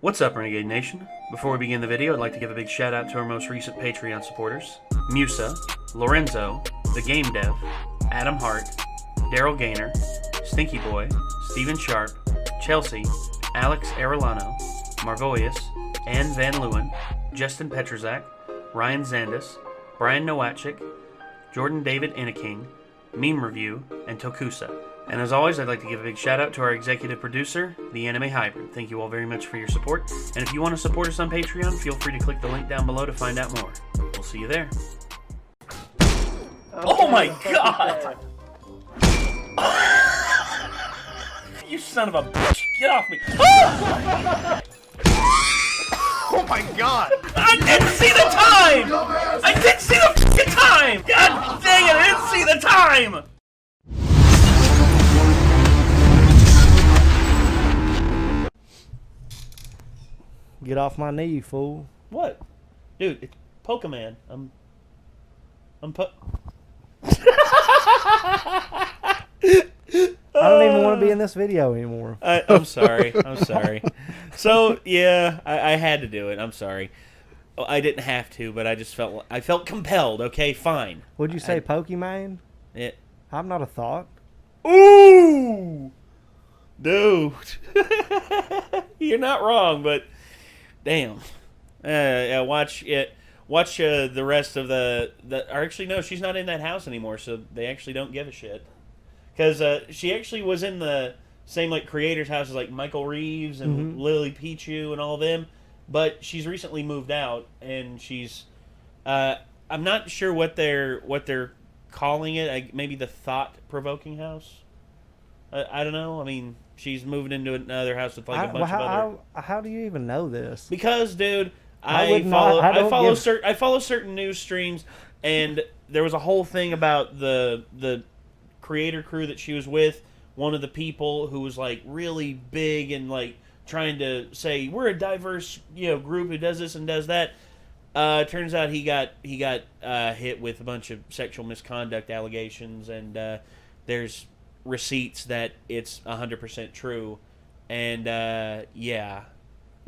What's up, Renegade Nation? Before we begin the video, I'd like to give a big shout out to our most recent Patreon supporters: Musa, Lorenzo, The Game Dev, Adam Hart, Daryl Gaynor, Stinky Boy, Steven Sharp, Chelsea, Alex Arellano, Marvoius, Ann Van Leeuwen, Justin Petrzak, Ryan Zandis, Brian Nowatchik, Jordan David Inneking, Meme Review, and Tokusa. And as always, I'd like to give a big shout out to our executive producer, The Anime Hybrid. Thank you all very much for your support. And if you want to support us on Patreon, feel free to click the link down below to find out more. We'll see you there. Oh my god! You son of a bitch! Get off me! Oh my god! I didn't see the time! I didn't see the fucking time! God dang it, I didn't see the time! Get off my knee, fool. What? Dude, it's Pokemon. I'm I don't even want to be in this video anymore. I'm sorry. I'm sorry. So, yeah, I had to do it. I'm sorry. I didn't have to, but I just felt compelled. Okay, fine. Would you say Pokemon? Yeah. I'm not a thought. Ooh! Dude. You're not wrong, but damn. Watch it. Watch the rest of the. Or actually, no, she's not in that house anymore, so they actually don't give a shit. Because she actually was in the same like creators' houses like Michael Reeves and Lily Pichu and all of them, but she's recently moved out and she's. I'm not sure what they're calling it. Maybe the thought-provoking house. I don't know. I mean, she's moving into another house with like a bunch of other. How do you even know this? Because, dude, I follow certain news streams, and there was a whole thing about the creator crew that she was with. One of the people who was like really big and like trying to say we're a diverse group who does this and does that. Turns out he got hit with a bunch of sexual misconduct allegations, and there's receipts that it's 100% true, and yeah,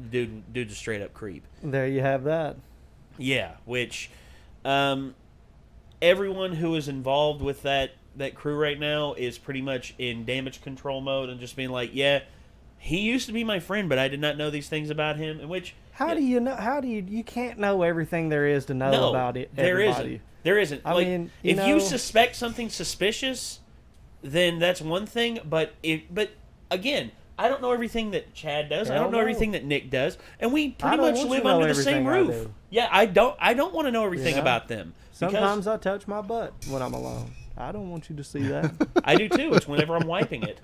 dude's a straight up creep. There you have that. Yeah, which everyone who is involved with that crew right now is pretty much in damage control mode and just being like, yeah, he used to be my friend, but I did not know these things about him. And which how do you know? You can't know everything there is to know about it. There isn't. I mean, if you suspect something suspicious, then that's one thing. But again, I don't know everything that Chad does. I don't know everything that Nick does, and we pretty much live under the same roof. Yeah, I don't want to know everything about them. Sometimes I touch my butt when I'm alone. I don't want you to see that. I do too. It's whenever I'm wiping it.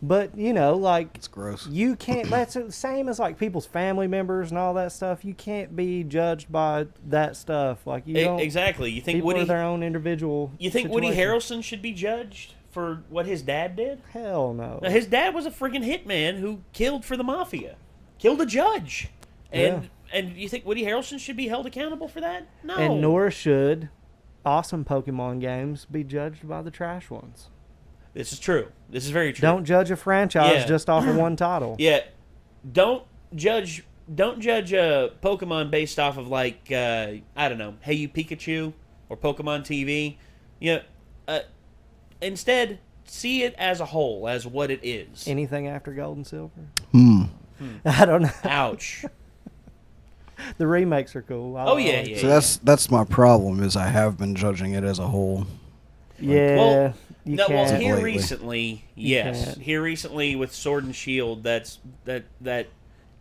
But like it's gross. You can't. That's the same as like people's family members and all that stuff. You can't be judged by that stuff. Like you don't exactly. You think people are their own individual. You think Woody Harrelson should be judged for what his dad did? Hell no. Now, his dad was a freaking hitman who killed for the mafia, killed a judge, and you think Woody Harrelson should be held accountable for that? No. And nor should awesome Pokemon games be judged by the trash ones. This is true. This is very true. Don't judge a franchise just off of one title. Yeah. Don't judge Pokemon based off of like I don't know, Hey You Pikachu or Pokemon TV. Instead, see it as a whole, as what it is. Anything after Gold and Silver? I don't know. Ouch. The remakes are cool. So that's my problem is I have been judging it as a whole. Yeah. Here recently, yes. Here recently with Sword and Shield, that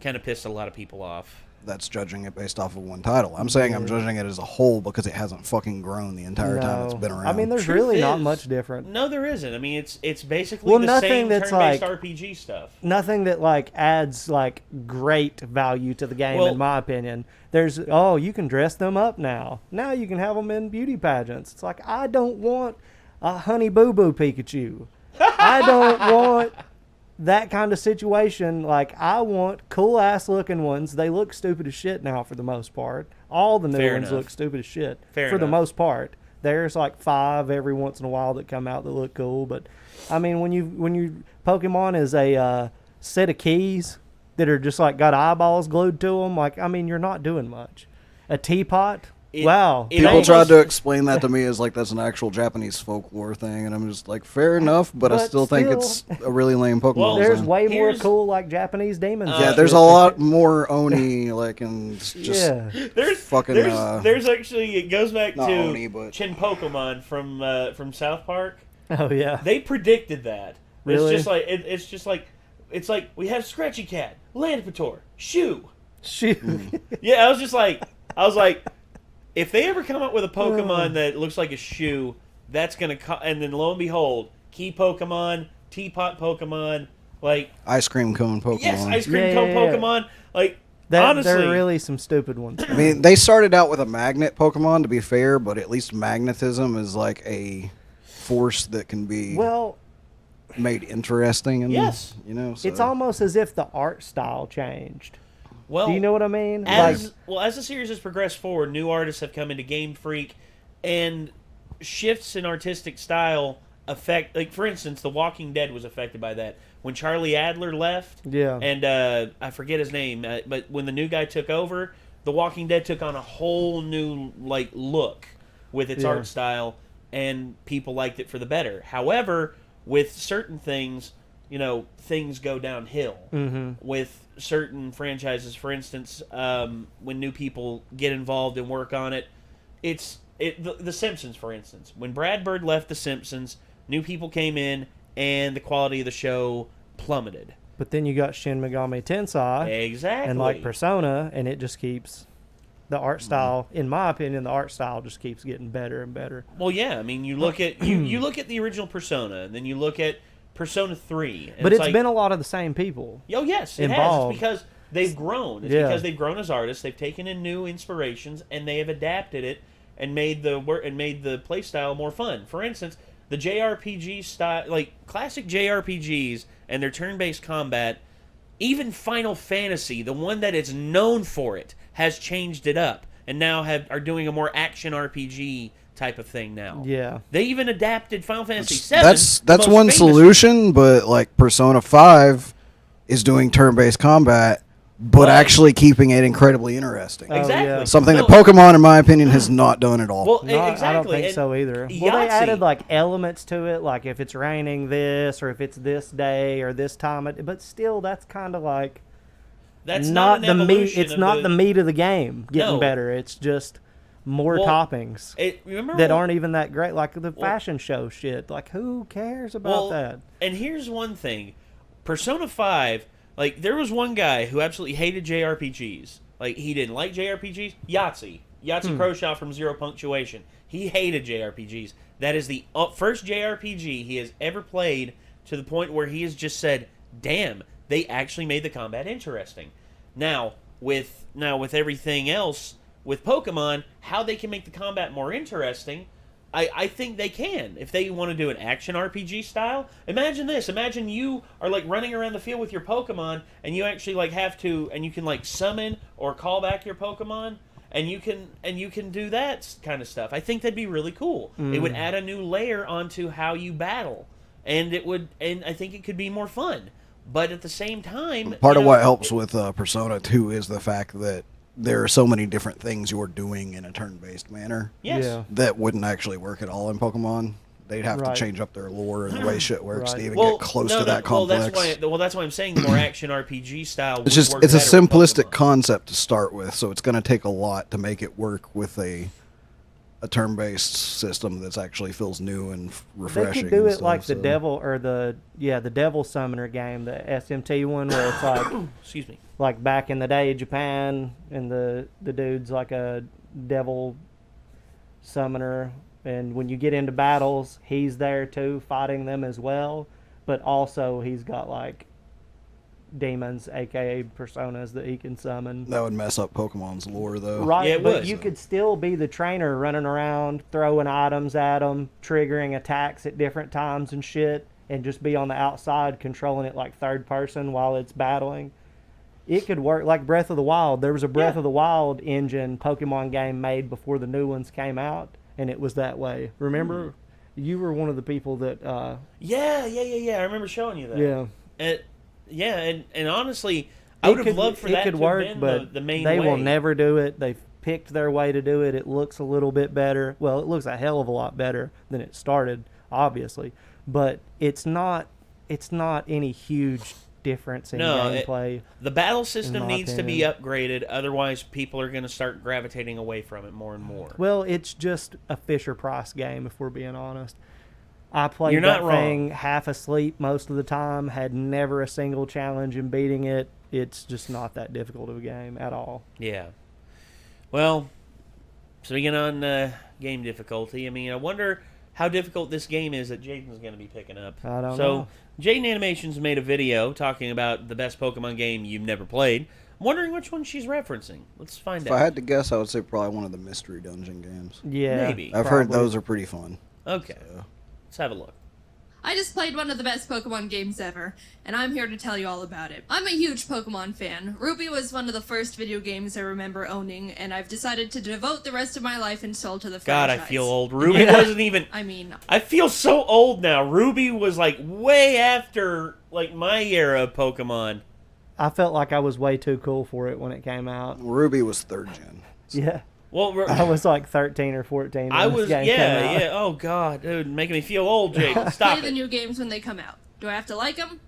kind of pissed a lot of people off. That's judging it based off of one title. I'm saying I'm judging it as a whole because it hasn't fucking grown the entire time it's been around. I mean, there's really not much different. No, there isn't. I mean, it's basically the same turn-based RPG stuff. Nothing that like adds like great value to the game, in my opinion. There's you can dress them up now. Now you can have them in beauty pageants. It's like I don't want a Honey Boo Boo Pikachu. I don't want that kind of situation. Like, I want cool ass looking ones. They look stupid as shit now for the most part. All the new ones look stupid as shit for the most part. There's like 5 every once in a while that come out that look cool, but I mean when you Pokemon is a set of keys that are just like got eyeballs glued to them. Like, I mean, you're not doing much. A teapot. Wow. People tried to explain that to me as like that's an actual Japanese folklore thing, and I'm just like, fair enough, but I still think it's a really lame Pokemon. Well, there's design. way more cool like Japanese demons. Yeah, there's a lot more Oni like and just there's fucking. There's actually it goes back to Oni, but Chin Pokemon from South Park. Oh yeah. They predicted that. Really? It's just like we have Scratchy Cat, Landpator, Shoe. Shoot. Yeah, I was like, if they ever come up with a Pokemon that looks like a shoe, that's gonna and then lo and behold, Key Pokemon, Teapot Pokemon, like ice cream cone Pokemon. yes, ice cream cone Pokemon, like honestly, there are really some stupid ones. I mean, they started out with a magnet Pokemon, to be fair, but at least magnetism is like a force that can be made interesting. And, yes, so. It's almost as if the art style changed. Well, do you know what I mean? As the series has progressed forward, new artists have come into Game Freak, and shifts in artistic style affect. Like for instance, The Walking Dead was affected by that when Charlie Adler left. Yeah, and I forget his name, but when the new guy took over, The Walking Dead took on a whole new look with its art style, and people liked it for the better. However, with certain things, things go downhill. With certain franchises, for instance, when new people get involved and work on it, the Simpsons, for instance. When Bradford left The Simpsons, new people came in, and the quality of the show plummeted. But then you got Shin Megami Tensei, exactly, and like Persona, and it just keeps the art style. In my opinion, the art style just keeps getting better and better. Well, yeah, I mean, you look at you look at the original Persona, and then you look at Persona 3. But it's been a lot of the same people. Oh, yes, it has. It's because they've grown. It's because they've grown as artists. They've taken in new inspirations, and they have adapted it and made the play style more fun. For instance, the JRPG style, like classic JRPGs and their turn-based combat, even Final Fantasy, the one that is known for it, has changed it up and now are doing a more action RPG type of thing now. Yeah, they even adapted Final Fantasy VII. That's one solution, but like Persona 5 is doing turn-based combat, but actually keeping it incredibly interesting. Exactly, something that Pokemon, in my opinion, has not done at all. Well, exactly. I don't think so either. Well, they added like elements to it, like if it's raining this, or if it's this day or this time. But still, that's kind of like that's not the meat. It's not the meat of the game getting better. It's just more toppings that aren't even that great, like the fashion show shit. Like, who cares about that? And here's one thing. Persona 5, like, there was one guy who absolutely hated JRPGs. Like, he didn't like JRPGs. Yahtzee Croshaw from Zero Punctuation. He hated JRPGs. That is the first JRPG he has ever played, to the point where he has just said, damn, they actually made the combat interesting. Now with everything else, with Pokemon, how they can make the combat more interesting, I think they can. If they want to do an action RPG style, imagine this. Imagine you are like running around the field with your Pokemon, and you actually like have to, and you can like summon or call back your Pokemon, and you can do that kind of stuff. I think that'd be really cool. It would add a new layer onto how you battle, and I think it could be more fun. But at the same time, part of what helps with Persona 2 is the fact that there are so many different things you're doing in a turn-based manner that wouldn't actually work at all in Pokemon. They'd have to change up their lore and the way shit works to even get close to that complex. That's why I'm saying the more action RPG style. It's a simplistic concept to start with, so it's going to take a lot to make it work with a turn-based system that's actually feels new and refreshing. They could do it like the Devil or the Devil Summoner game, the SMT one, where it's like excuse me, like back in the day, Japan, and the dude's like a devil summoner, and when you get into battles, he's there too, fighting them as well, but also he's got like demons, aka personas, that he can summon. That would mess up Pokemon's lore, though. Right, yeah, but you could still be the trainer running around, throwing items at them, triggering attacks at different times and shit, and just be on the outside controlling it like third person while it's battling. It could work like Breath of the Wild. There was a Breath of the Wild engine Pokemon game made before the new ones came out, and it was that way. Remember? You were one of the people that... Yeah. I remember showing you that. Yeah. And honestly, I would have loved for that could to work, have been but the main they way. will never do it. They've picked their way to do it. It looks a little bit better. Well, it looks a hell of a lot better than it started, obviously. But it's not any huge difference in gameplay. The battle system needs to be upgraded, otherwise people are going to start gravitating away from it more and more. Well, it's just a Fisher-Price game, if we're being honest. I played that thing half asleep most of the time, had never a single challenge in beating it. It's just not that difficult of a game at all. Yeah. Well, speaking on game difficulty, I mean, I wonder how difficult this game is that Jaden's going to be picking up. I don't know. So, Jaden Animations made a video talking about the best Pokemon game you've never played. I'm wondering which one she's referencing. Let's find out. If I had to guess, I would say probably one of the Mystery Dungeon games. Yeah, maybe. I've heard those are pretty fun. Okay. So. Let's have a look. I just played one of the best Pokemon games ever, and I'm here to tell you all about it. I'm a huge Pokemon fan. Ruby was one of the first video games I remember owning, and I've decided to devote the rest of my life and soul to the franchise. God, I feel old. Ruby wasn't even... I mean... I feel so old now. Ruby was, like, way after, like, my era of Pokemon. I felt like I was way too cool for it when it came out. Ruby was 3rd gen. So. Yeah. Well, I was like 13 or 14 when I was, this game came out. yeah. Oh, God, dude, making me feel old, Jake. Stop Play the new games when they come out. Do I have to like them?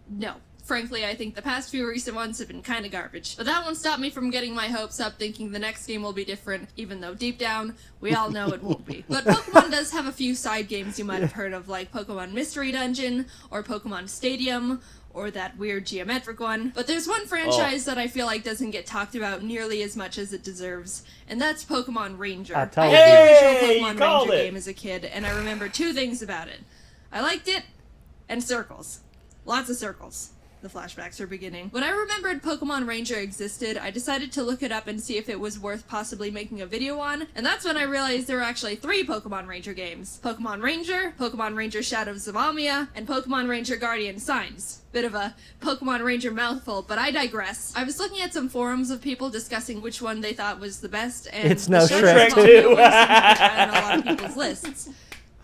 No. Frankly, I think the past few recent ones have been kind of garbage. But that won't stop me from getting my hopes up thinking the next game will be different, even though deep down, we all know it won't be. But Pokemon does have a few side games you might have heard of, like Pokemon Mystery Dungeon, or Pokemon Stadium, or that weird geometric one. But there's one franchise that I feel like doesn't get talked about nearly as much as it deserves, and that's Pokemon Ranger. I told had the original Hey, Pokemon Ranger game as a kid, and I remember 2 things about it. I liked it, and circles. Lots of circles. The flashbacks are beginning. When I remembered Pokemon Ranger existed, I decided to look it up and see if it was worth possibly making a video on, and that's when I realized there were actually 3 Pokemon Ranger games. Pokemon Ranger Shadows of Amia, and Pokemon Ranger Guardian Signs. Bit of a Pokemon Ranger mouthful, but I digress. I was looking at some forums of people discussing which one they thought was the best, and it's no Shrek Shrek 2 was on a lot of people's lists.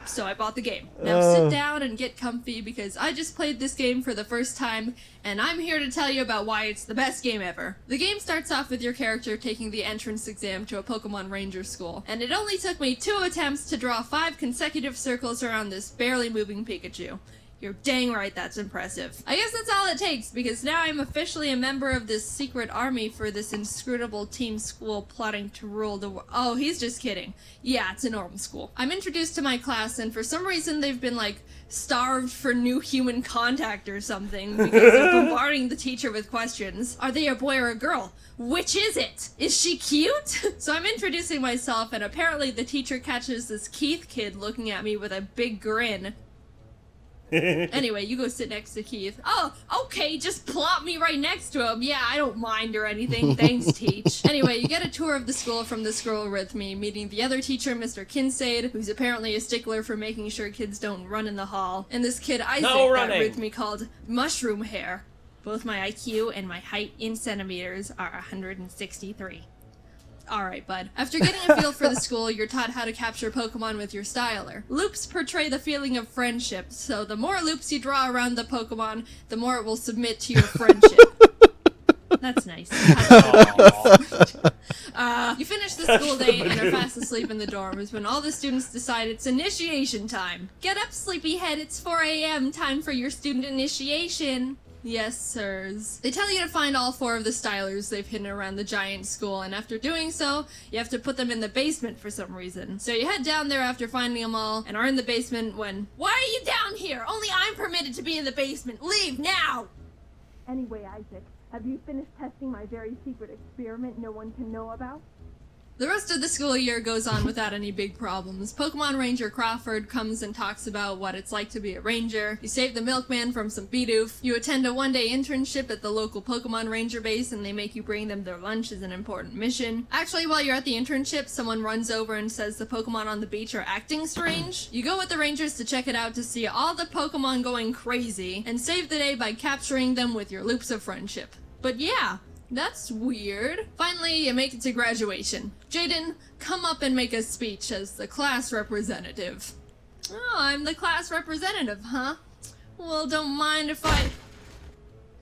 So I bought the game. Now sit down and get comfy because I just played this game for the first time, and I'm here to tell you about why it's the best game ever. The game starts off with your character taking the entrance exam to a Pokemon Ranger school, and it only took me 2 attempts to draw 5 consecutive circles around this barely moving Pikachu. You're dang right that's impressive. I guess that's all it takes, because now I'm officially a member of this secret army for this inscrutable team school plotting to rule the world. Oh, he's just kidding. Yeah, it's a normal school. I'm introduced to my class, and for some reason they've been, like, starved for new human contact or something, because they're bombarding the teacher with questions. Are they a boy or a girl? Which is it? Is she cute? So I'm introducing myself, and apparently the teacher catches this Keith kid looking at me with a big grin. Anyway, you go sit next to Keith. Oh, okay, just plop me right next to him. Yeah, I don't mind or anything. Thanks, Teach. Anyway, you get a tour of the school from this girl with me, meeting the other teacher, Mr. Kinsaid, who's apparently a stickler for making sure kids don't run in the hall, and this kid Isaac that with me called Mushroom Hair. Both my IQ and my height in centimeters are 163. Alright, bud. After getting a feel for the school, you're taught how to capture Pokemon with your styler. Loops portray the feeling of friendship, so the more loops you draw around the Pokemon, the more it will submit to your friendship. That's nice. You finish the school day and are fast asleep in the dorms when all the students decide it's initiation time. Get up, sleepyhead, it's 4 a.m. Time for your student initiation. Yes, sirs. They tell you to find all 4 of the stylers they've hidden around the giant school, and after doing so, you have to put them in the basement for some reason. So you head down there after finding them all, and are in the basement when... Why are you down here? Only I'm permitted to be in the basement. Leave now! Anyway, Isaac, have you finished testing my very secret experiment no one can know about? The rest of the school year goes on without any big problems. Pokemon Ranger Crawford comes and talks about what it's like to be a ranger. You save the milkman from some Bidoof. You attend a one-day internship at the local Pokemon Ranger base, and they make you bring them their lunch as an important mission. Actually, while you're at the internship, someone runs over and says the Pokemon on the beach are acting strange. You go with the Rangers to check it out to see all the Pokemon going crazy, and save the day by capturing them with your loops of friendship. But yeah, that's weird. Finally, you make it to graduation. Jaden, come up and make a speech as the class representative. Oh, I'm the class representative, huh? Well, don't mind if I...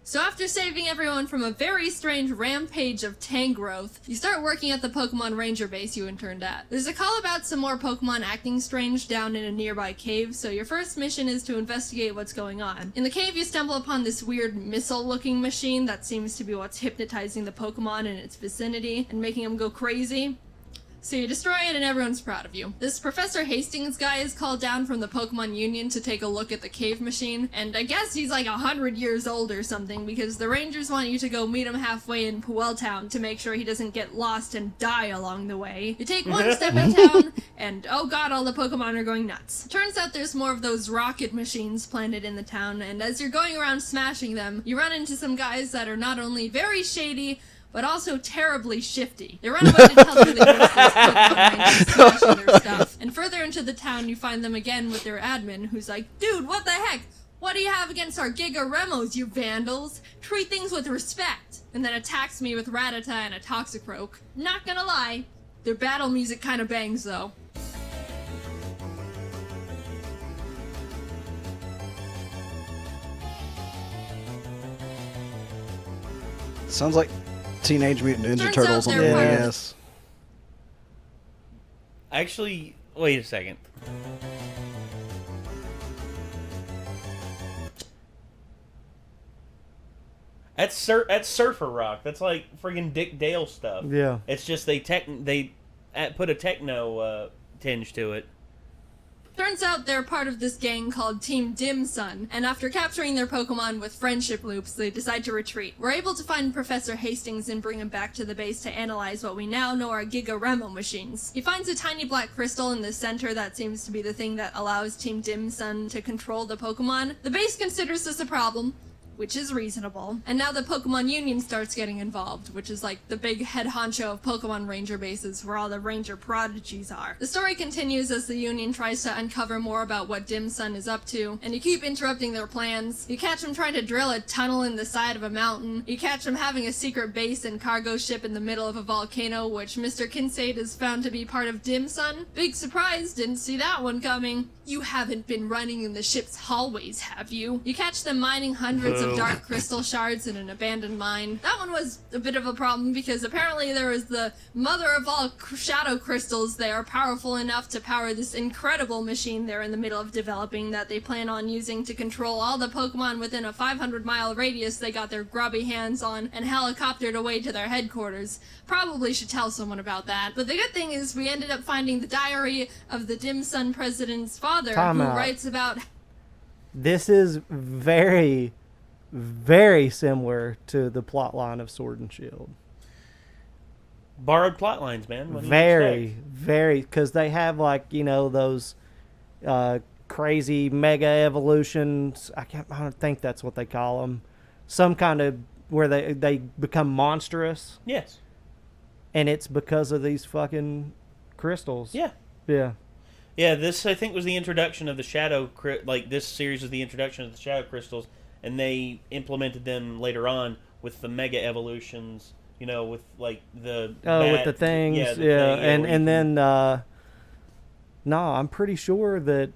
So after saving everyone from a very strange rampage of Tangrowth, you start working at the Pokemon Ranger base you interned at. There's a call about some more Pokemon acting strange down in a nearby cave, so your first mission is to investigate what's going on. In the cave, you stumble upon this weird missile-looking machine that seems to be what's hypnotizing the Pokemon in its vicinity and making them go crazy. So you destroy it and everyone's proud of you. This Professor Hastings guy is called down from the Pokemon Union to take a look at the cave machine, and I guess he's like 100 years old or something because the Rangers want you to go meet him halfway in Puel Town to make sure he doesn't get lost and die along the way. You take one step in town, and oh god, all the Pokemon are going nuts. Turns out there's more of those rocket machines planted in the town, and as you're going around smashing them, you run into some guys that are not only very shady, but also terribly shifty. They run away to tell you they use those Pokemon Rangers smashing their stuff. And further into the town, you find them again with their admin, who's like, dude, what the heck? What do you have against our Giga Remos, you vandals? Treat things with respect. And then attacks me with Rattata and a Toxicroak. Not gonna lie, their battle music kinda bangs though. Sounds like Teenage Mutant Ninja Turns Turtles out on the they're NES. Actually, wait a second. That's Surfer Rock. That's like friggin' Dick Dale stuff. Yeah. It's just they put a techno tinge to it. Turns out they're part of this gang called Team Dim Sun, and after capturing their Pokemon with friendship loops, they decide to retreat. We're able to find Professor Hastings and bring him back to the base to analyze what we now know are Giga Remo machines. He finds a tiny black crystal in the center that seems to be the thing that allows Team Dim Sun to control the Pokemon. The base considers this a problem, which is reasonable. And now the Pokemon Union starts getting involved, which is like the big head honcho of Pokemon Ranger bases where all the Ranger prodigies are. The story continues as the Union tries to uncover more about what Dim Sun is up to, and you keep interrupting their plans. You catch them trying to drill a tunnel in the side of a mountain. You catch them having a secret base and cargo ship in the middle of a volcano, which Mr. Kincaid has found to be part of Dim Sun. Big surprise, didn't see that one coming. You haven't been running in the ship's hallways, have you? You catch them mining hundreds of dark crystal shards in an abandoned mine. That one was a bit of a problem because apparently there is the mother of all shadow crystals. They are powerful enough to power this incredible machine they're in the middle of developing that they plan on using to control all the Pokemon within a 500-mile radius they got their grubby hands on and helicoptered away to their headquarters. Probably should tell someone about that. But the good thing is we ended up finding the diary of the Dim Sun president's father who writes about... This is very, very similar to the plot line of Sword and Shield. Borrowed plot lines, man. Very, because they have like, you know, those crazy mega evolutions. I don't think that's what they call them. Some kind of where they become monstrous. Yes. And it's because of these fucking crystals. Yeah. Yeah. Yeah, this, I think, was the introduction of the Shadow... this series was the introduction of the Shadow Crystals, and they implemented them later on with the Mega Evolutions, you know, with, like, the... with the things, yeah. And then, no, I'm pretty sure that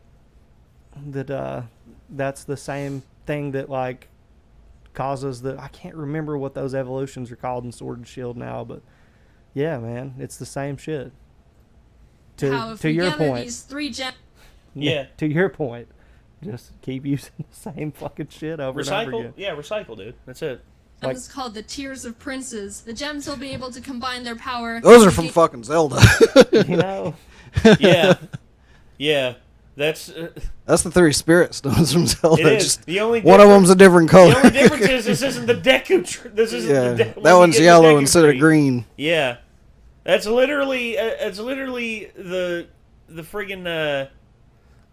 that's the same thing that, like, causes the... I can't remember what those evolutions are called in Sword and Shield now, but, yeah, man, it's the same shit. To your point, these three yeah. To your point, just keep using the same fucking shit over and over again. Yeah, recycle, dude. That's it. That was called the Tears of Princes. The gems will be able to combine their power. Those are from fucking Zelda. You know. Yeah. Yeah. That's the three spirit stones from Zelda. It is. Just the only one of them's a different color. The only difference is this isn't the Deku. This isn't the that one's yellow instead of green. Yeah. That's literally the friggin'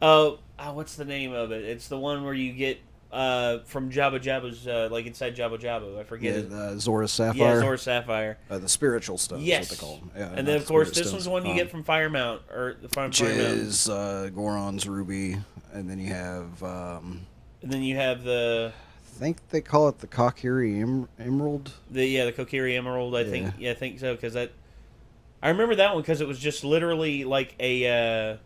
what's the name of it? It's the one where you get from Jabba Jabba's like inside Jabba Jabba. I forget it. Zora's Sapphire. Yeah, Zora's Sapphire. The spiritual stones. Yes. Is what they call them. Yeah, and then of course this one's the one you get from Firemount or the Jizz, Goron's Ruby, and then you have. And then you have the. I think they call it the Kokiri Emerald. The Kokiri Emerald. I think so because that. I remember that one because it was just literally like a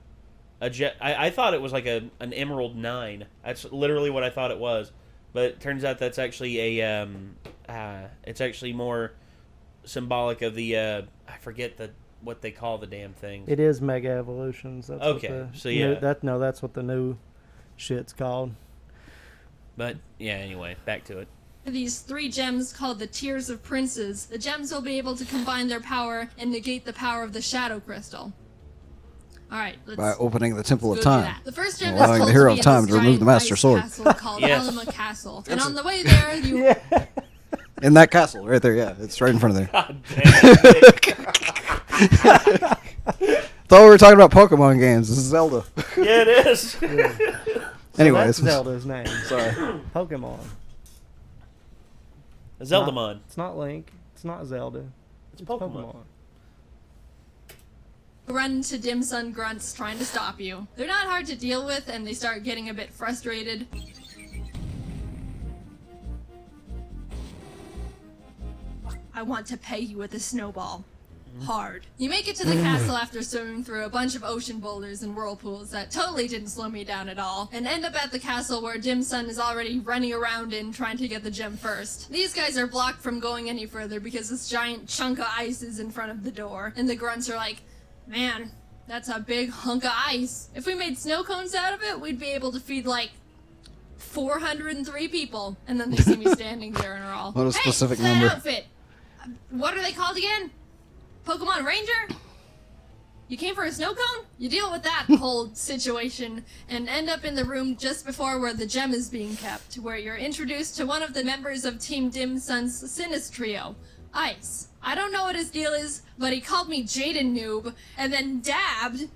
jet. I thought it was like an Emerald 9. That's literally what I thought it was. But it turns out that's actually it's actually more symbolic of the I forget what they call the damn thing. It is Mega Evolutions. That's okay, so yeah, that's what the new shit's called. But yeah, anyway, back to it. These 3 gems called the Tears of Princes. The gems will be able to combine their power and negate the power of the Shadow Crystal. Alright, by opening the Temple of Time. The first gem allowing is the Hero to of Time to remove the Master Sword. Castle called Yes. Alma Castle. And on the way there, you... Yeah. In that castle, right there, yeah. It's right in front of there. God damn it. Thought we were talking about Pokemon games. This is Zelda. Yeah, it is. Anyways. So that's Zelda's name. Sorry. Pokemon. Zeldamon. It's not Link. It's not Zelda. It's Pokemon. Run into dim sun grunts trying to stop you. They're not hard to deal with, and they start getting a bit frustrated. I want to pay you with a snowball. Hard. You make it to the castle after swimming through a bunch of ocean boulders and whirlpools that totally didn't slow me down at all, and end up at the castle where Dim Sun is already running around in trying to get the gem first. These guys are blocked from going any further because this giant chunk of ice is in front of the door, and the grunts are like, man, that's a big hunk of ice. If we made snow cones out of it, we'd be able to feed like 403 people. And then they see me standing there and are all, what a specific hey, that number. outfit. What are they called again? Pokemon Ranger? You came for a snow cone? You deal with that whole situation and end up in the room just before where the gem is being kept, where you're introduced to one of the members of Team Dim Sun's Sinistrio trio, Ice. I don't know what his deal is, but he called me Jaden Noob and then dabbed,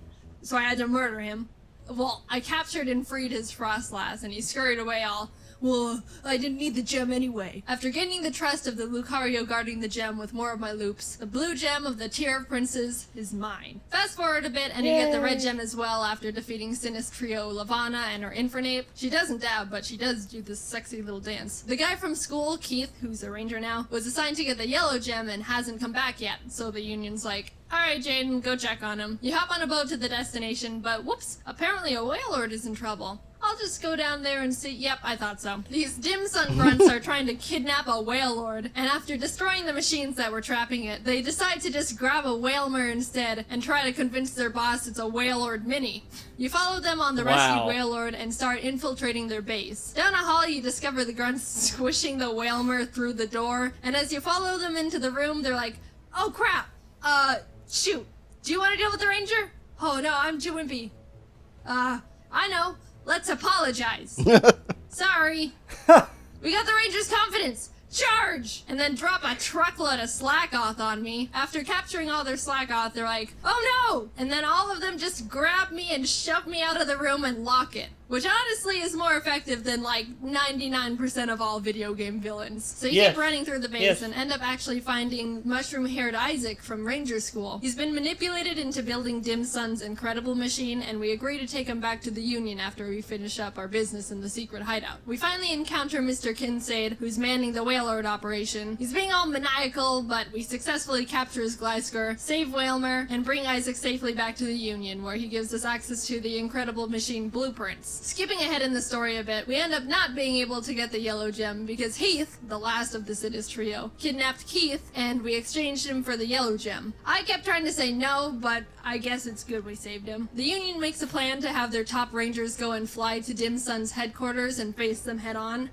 so I had to murder him. Well, I captured and freed his Frostlass, and he scurried away all, well, I didn't need the gem anyway. After gaining the trust of the Lucario guarding the gem with more of my loops, the blue gem of the Tier of Princes is mine. Fast forward a bit, and you get the red gem as well after defeating Sinistrio Lavana and her Infernape. She doesn't dab, but she does do this sexy little dance. The guy from school, Keith, who's a ranger now, was assigned to get the yellow gem and hasn't come back yet, so the Union's like, alright, Jaden, go check on him. You hop on a boat to the destination, but whoops, apparently a Wailord is in trouble. I'll just go down there and see. Yep, I thought so. These Dim Sun grunts are trying to kidnap a Wailord, and after destroying the machines that were trapping it, they decide to just grab a Wailmer instead and try to convince their boss it's a Wailord mini. You follow them on the rescued Wailord and start infiltrating their base. Down a hall, you discover the grunts squishing the Wailmer through the door, and as you follow them into the room, they're like, oh crap, shoot, do you want to deal with the ranger? Oh no, I'm too wimpy. I know. Let's apologize. Sorry. We got the Ranger's confidence. Charge! And then drop a truckload of Slackoth on me. After capturing all their Slackoth, they're like, oh no! And then all of them just grab me and shove me out of the room and lock it. Which honestly is more effective than like 99% of all video game villains. So you keep running through the base and end up actually finding mushroom-haired Isaac from Ranger School. He's been manipulated into building Dim Sun's incredible machine, and we agree to take him back to the Union after we finish up our business in the secret hideout. We finally encounter Mr. Kinsaid, who's manning the Wailord operation. He's being all maniacal, but we successfully capture his Gliscor, save Wailmer, and bring Isaac safely back to the Union, where he gives us access to the incredible machine blueprints. Skipping ahead in the story a bit, we end up not being able to get the yellow gem because Heath, the last of the Sinistrio trio, kidnapped Keith, and we exchanged him for the yellow gem. I kept trying to say no, but I guess it's good we saved him. The Union makes a plan to have their top rangers go and fly to Dim Sun's headquarters and face them head on.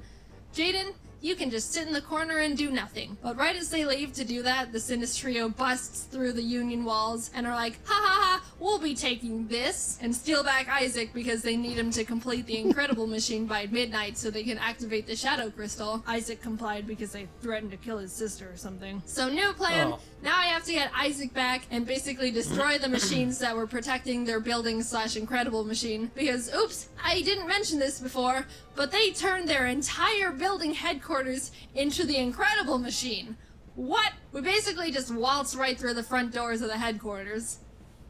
Jaden, you can just sit in the corner and do nothing. But right as they leave to do that, the Sinistrio trio busts through the Union walls and are like, ha ha ha, we'll be taking this, and steal back Isaac because they need him to complete the incredible machine by midnight so they can activate the Shadow Crystal. Isaac complied because they threatened to kill his sister or something. So new plan, now I have to get Isaac back and basically destroy the machines that were protecting their building / incredible machine, because oops, I didn't mention this before, but they turned their entire building headquarters into the incredible machine. What? We basically just waltzed right through the front doors of the headquarters.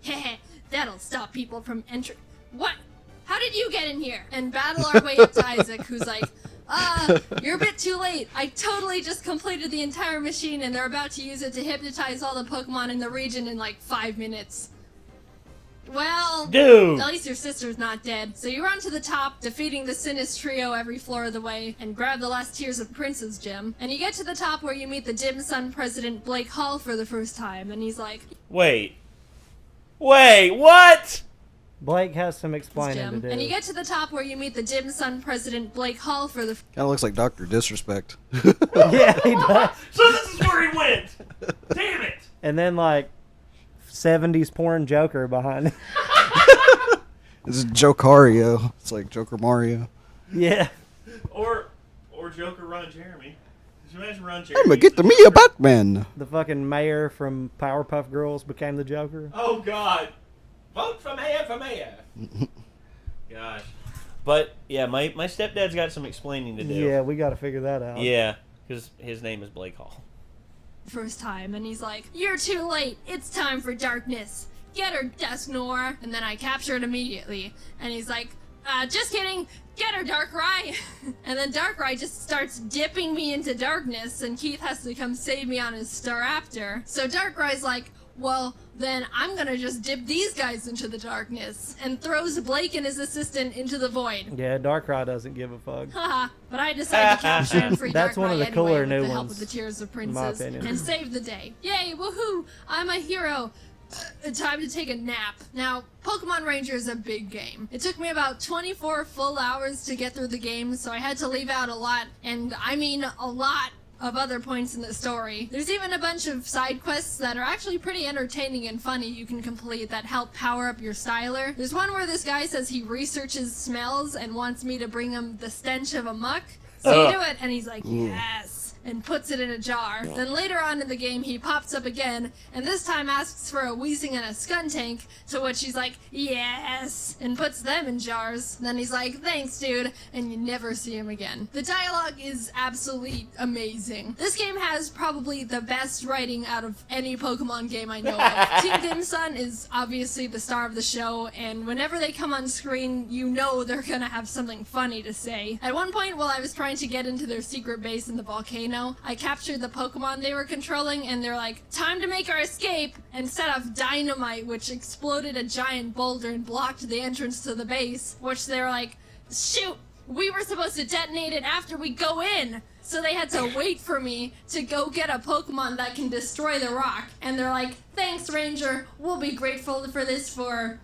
Heh, that'll stop people from entering. What? How did you get in here? And battle our way up to Isaac, who's like, you're a bit too late. I totally just completed the entire machine and they're about to use it to hypnotize all the Pokemon in the region in like 5 minutes. well, dude, at least your sister's not dead. So you run to the top, defeating the Sinis trio every floor of the way, and grab the last Tears of Prince's gem. And you get to the top where you meet the Dim Sun president Blake Hall for the first time, and he's like, Wait, what? Blake has some explaining to do. And you get to the top where you meet the Dim Sun president Blake Hall for the... Kind of looks like Dr. Disrespect. Yeah, he does. So this is where he went. Damn it. And then, like, 70s porn Joker behind it. This is Jokario. It's like Joker Mario. Yeah. Or Joker Ron Jeremy. Just imagine Ron I'm Jeremy. gonna get to me a Batman. The fucking mayor from Powerpuff Girls became the Joker. Oh, God. Vote for mayor, Gosh. But, yeah, my stepdad's got some explaining to do. Yeah, we got to figure that out. Yeah, because his name is Blake Hall. First time, and he's like, "You're too late. It's time for darkness. Get her, Dusknoir." And then I capture it immediately. And he's like, "Just kidding. Get her, Darkrai." And then Darkrai just starts dipping me into darkness, and Keith has to come save me on his Staraptor. So Darkrai's like, "Well, then I'm gonna just dip these guys into the darkness," and throws Blake and his assistant into the void. Yeah, Darkrai doesn't give a fuck. Haha, but I decided to capture and free That's Darkrai one of the anyway cooler with new the help ones, of the Tears of in my Princes opinion. and save the day. Yay, woohoo! I'm a hero. Time to take a nap. Now, Pokemon Ranger is a big game. It took me about 24 full hours to get through the game, so I had to leave out a lot, and I mean a lot, of other points in the story. There's even a bunch of side quests that are actually pretty entertaining and funny you can complete that help power up your styler. There's one where this guy says he researches smells and wants me to bring him the stench of a muck. So you do it, and he's like, yes, and puts it in a jar. Then later on in the game, he pops up again, and this time asks for a Weezing and a Skuntank, to which he's like, yes, and puts them in jars. Then he's like, thanks, dude, and you never see him again. The dialogue is absolutely amazing. This game has probably the best writing out of any Pokemon game I know of. Team Dim Sun is obviously the star of the show, and whenever they come on screen, you know they're gonna have something funny to say. At one point, while I was trying to get into their secret base in the volcano, I captured the Pokemon they were controlling, and they're like, time to make our escape, and set off dynamite, which exploded a giant boulder and blocked the entrance to the base, which they're like, shoot, we were supposed to detonate it after we go in. So they had to wait for me to go get a Pokemon that can destroy the rock. And they're like, thanks, Ranger, we'll be grateful for this for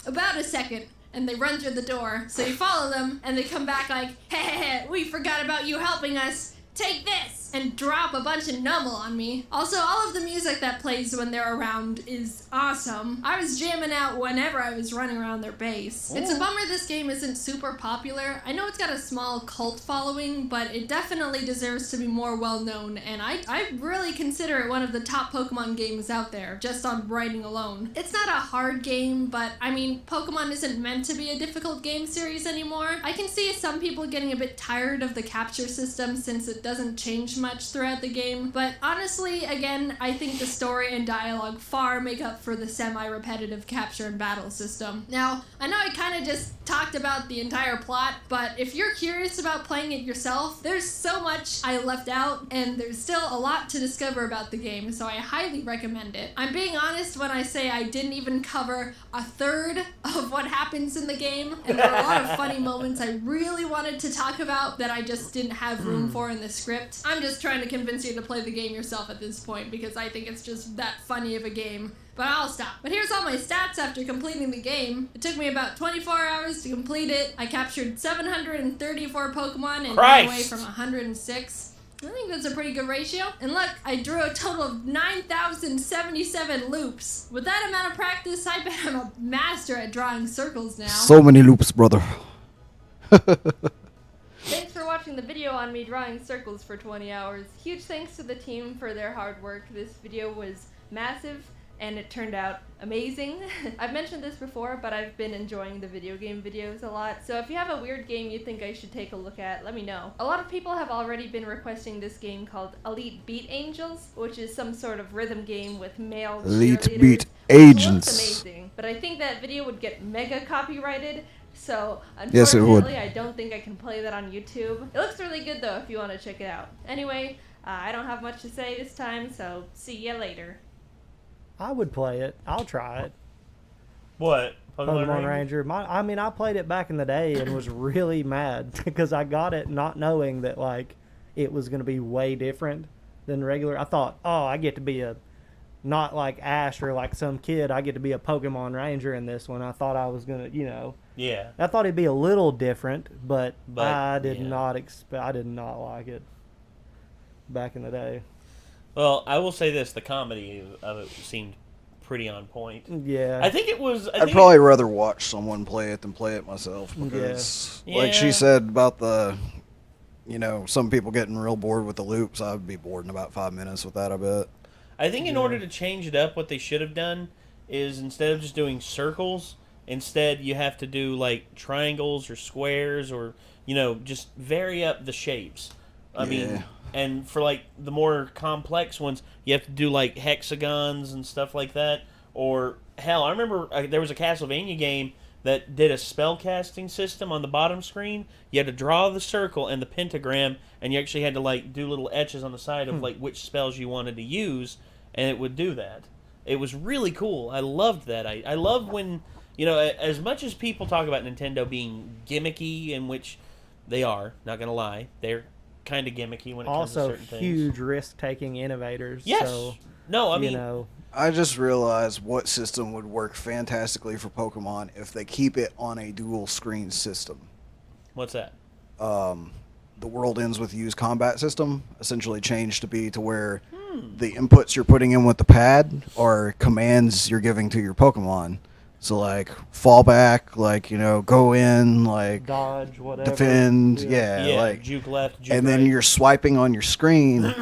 about a second. And they run through the door, so you follow them, and they come back like, hey, we forgot about you helping us. Take this! And drop a bunch of Numel on me. Also, all of the music that plays when they're around is awesome. I was jamming out whenever I was running around their base. It's a bummer this game isn't super popular. I know it's got a small cult following, but it definitely deserves to be more well-known, and I really consider it one of the top Pokemon games out there, just on writing alone. It's not a hard game, but, I mean, Pokemon isn't meant to be a difficult game series anymore. I can see some people getting a bit tired of the capture system since it doesn't change much throughout the game, but honestly, again, I think the story and dialogue far make up for the semi-repetitive capture and battle system. Now, I know I kind of just talked about the entire plot, but if you're curious about playing it yourself, there's so much I left out, and there's still a lot to discover about the game, so I highly recommend it. I'm being honest when I say I didn't even cover a third of what happens in the game, and there are a lot of funny moments I really wanted to talk about that I just didn't have room for in the script. I'm just trying to convince you to play the game yourself at this point because I think it's just that funny of a game. But I'll stop. But here's all my stats after completing the game. It took me about 24 hours to complete it. I captured 734 Pokemon and ran away from 106. I think that's a pretty good ratio. And look, I drew a total of 9,077 loops. With that amount of practice, I bet I'm a master at drawing circles now. So many loops, brother. Thanks for watching the video on me drawing circles for 20 hours. Huge thanks to the team for their hard work. This video was massive and it turned out amazing. I've mentioned this before, but I've been enjoying the video game videos a lot. So if you have a weird game you think I should take a look at, let me know. A lot of people have already been requesting this game called Elite Beat Angels, which is some sort of rhythm game with male Elite cheerleaders. Beat It Agents. looks amazing, but I think that video would get mega copyrighted. So, Yes, it would. unfortunately, I don't think I can play that on YouTube. It looks really good, though, if you want to check it out. Anyway, I don't have much to say this time, so see ya later. I would play it. I'll try it. What? Pokemon Ranger. I played it back in the day and was really mad because I got it not knowing that like it was going to be way different than regular. I thought, oh, I get to be not like Ash or like some kid. I get to be a Pokemon Ranger in this one. I thought I was going to, Yeah. I thought it'd be a little different, but I did not I did not like it back in the day. Well, I will say this: the comedy of it seemed pretty on point. Yeah. I think it was. I'd probably rather watch someone play it than play it myself because, like she said about the, some people getting real bored with the loops. I'd be bored in about 5 minutes with that, I bet. I think in order to change it up, what they should have done is instead of just doing circles, instead you have to do like triangles or squares or, just vary up the shapes. I mean, and for like the more complex ones, you have to do like hexagons and stuff like that. Or hell, I remember there was a Castlevania game that did a spell casting system on the bottom screen. You had to draw the circle and the pentagram, and you actually had to like do little etches on the side of like which spells you wanted to use, and it would do that. It was really cool. I loved that. I love when, as much as people talk about Nintendo being gimmicky, in which they are, not gonna lie, they're kind of gimmicky when it comes to certain things. Also, huge risk-taking innovators. Yes. So, no, I mean, I just realized what system would work fantastically for Pokemon if they keep it on a dual screen system. What's that? The World Ends With You's combat system essentially changed to be to where the inputs you're putting in with the pad are commands you're giving to your Pokemon. So, like, fall back, like, go in, like, dodge, whatever. Defend, like, juke left, juke and then right. you're swiping on your screen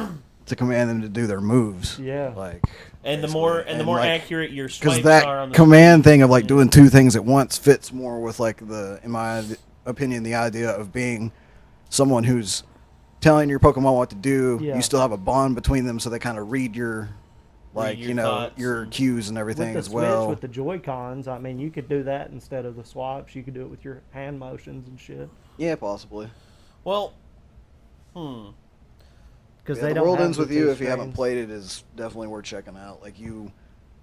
to command them to do their moves. Yeah. Like, and the more accurate your swipes because that are on the command thing of like doing two things at once fits more with like in my opinion, the idea of being someone who's telling your Pokemon what to do. Yeah. You still have a bond between them, so they kind of read your your cues and everything with the as well. Switch, with the Joy-Cons, I mean, you could do that instead of the swipes. You could do it with your hand motions and shit. Yeah, possibly. Well, Because the World Ends With You, if you haven't played it, is definitely worth checking out. Like, you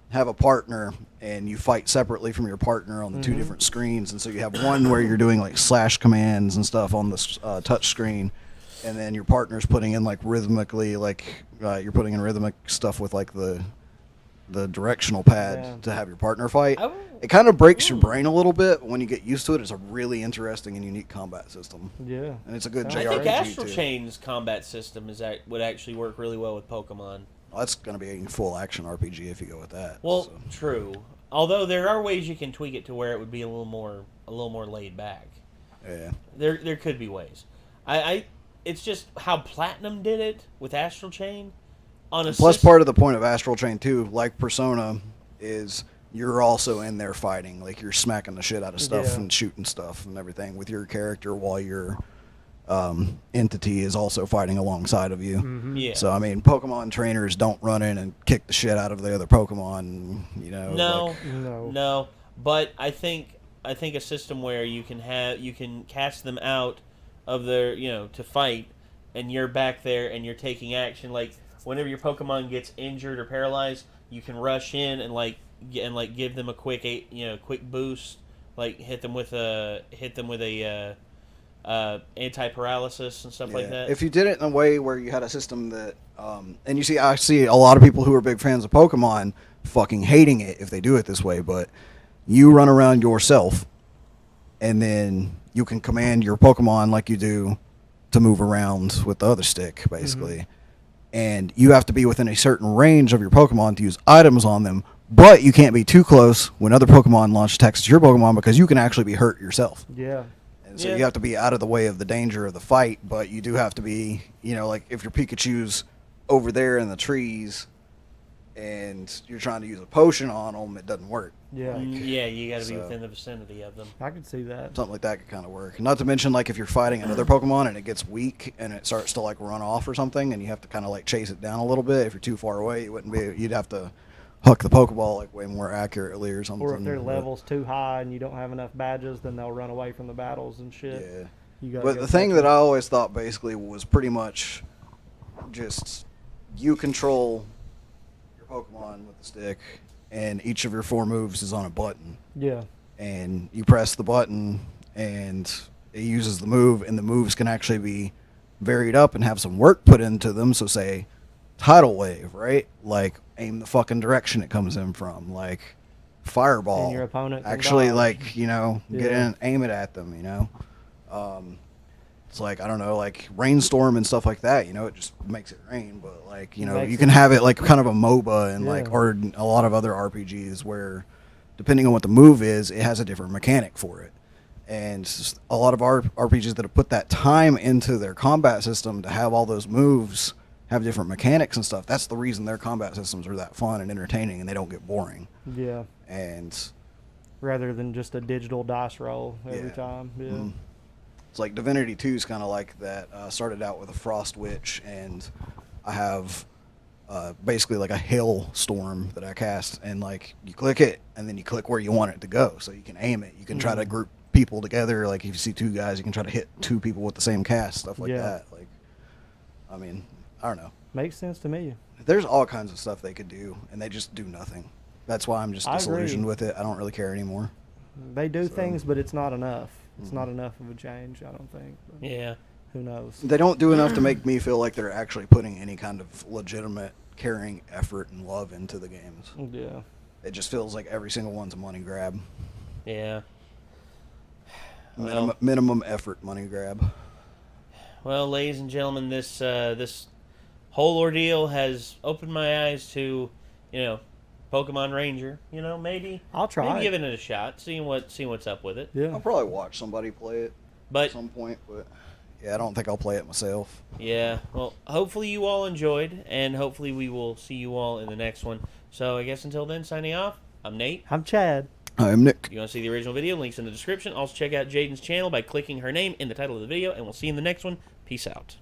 have a partner, and you fight separately from your partner on the two different screens, and so you have one where you're doing, like, slash commands and stuff on the touch screen, and then your partner's putting in, like, rhythmically, like, you're putting in rhythmic stuff with, like, the directional pad to have your partner fight. It kind of breaks your brain a little bit, but when you get used to it, it's a really interesting and unique combat system. Yeah. And it's a good JRPG, I think Astral Chain's combat system would actually work really well with Pokemon. Well, that's going to be a full action RPG if you go with that. Well, true. Although there are ways you can tweak it to where it would be a little more laid back. Yeah. There could be ways. It's just how Platinum did it with Astral Chain. Plus, part of the point of Astral Chain 2, like Persona, is you're also in there fighting. Like, you're smacking the shit out of stuff and shooting stuff and everything with your character while your entity is also fighting alongside of you. Mm-hmm. Yeah. So, I mean, Pokemon trainers don't run in and kick the shit out of the other Pokemon, No. But I think a system where you can cast them out of their, to fight, and you're back there and you're taking action. Like, whenever your Pokemon gets injured or paralyzed, you can rush in and give them a quick boost, like hit them with a anti-paralysis and stuff like that. If you did it in a way where you had a system that, and I see a lot of people who are big fans of Pokemon fucking hating it if they do it this way, but you run around yourself, and then you can command your Pokemon like you do to move around with the other stick, basically. Mm-hmm. And you have to be within a certain range of your Pokemon to use items on them, but you can't be too close when other Pokemon launch attacks at your Pokemon because you can actually be hurt yourself. Yeah. And so you have to be out of the way of the danger of the fight, but you do have to be, like if your Pikachu's over there in the trees and you're trying to use a potion on them, it doesn't work. Yeah. You got to be within the vicinity of them. I could see that. Something like that could kind of work. Not to mention, like, if you're fighting another Pokemon and it gets weak and it starts to, like, run off or something, and you have to kind of, like, chase it down a little bit. If you're too far away, you'd have to huck the Pokeball, like, way more accurately or something. Or if their level's too high and you don't have enough badges, then they'll run away from the battles and shit. Yeah. But the thing that I always thought, basically, was pretty much just you control your Pokemon with the stick, and each of your 4 moves is on a button. Yeah. And you press the button, and it uses the move, and the moves can actually be varied up and have some work put into them. So say tidal wave, right? Like aim the fucking direction it comes in from. Like fireball. And your opponent can actually dodge. like, you know, get in, aim it at them, you know. It's like, I don't know, like rainstorm and stuff like that, you know, it just makes it rain, but like, you know, you can have it like kind of a MOBA and like, or a lot of other RPGs where depending on what the move is, it has a different mechanic for it. And a lot of RPGs that have put that time into their combat system to have all those moves have different mechanics and stuff. That's the reason their combat systems are that fun and entertaining and they don't get boring. Yeah. And rather than just a digital dice roll every time. Yeah. Mm-hmm. It's like Divinity 2 is kind of like that. Started out with a Frost Witch, and I have basically like a hail storm that I cast, and like you click it, and then you click where you want it to go, so you can aim it. You can try to group people together. Like if you see 2 guys, you can try to hit 2 people with the same cast, stuff like that. Like, I mean, I don't know. Makes sense to me. There's all kinds of stuff they could do, and they just do nothing. That's why I'm just disillusioned with it. I don't really care anymore. They do things, but it's not enough. It's not enough of a change, I don't think. But yeah. Who knows? They don't do enough to make me feel like they're actually putting any kind of legitimate caring effort and love into the games. Yeah. It just feels like every single one's a money grab. Yeah. Minimum effort money grab. Well, ladies and gentlemen, this this whole ordeal has opened my eyes to, you know, Pokemon Ranger. You know, maybe I'll try. Maybe giving it a shot, seeing what's up with it. Yeah. I'll probably watch somebody play it at some point, but yeah, I don't think I'll play it myself. Yeah. Well, hopefully you all enjoyed, and hopefully we will see you all in the next one. So I guess until then, signing off. I'm Nate. I'm Chad. I'm Nick. If you want to see the original video, links in the description. Also check out Jaden's channel by clicking her name in the title of the video, and we'll see you in the next one. Peace out.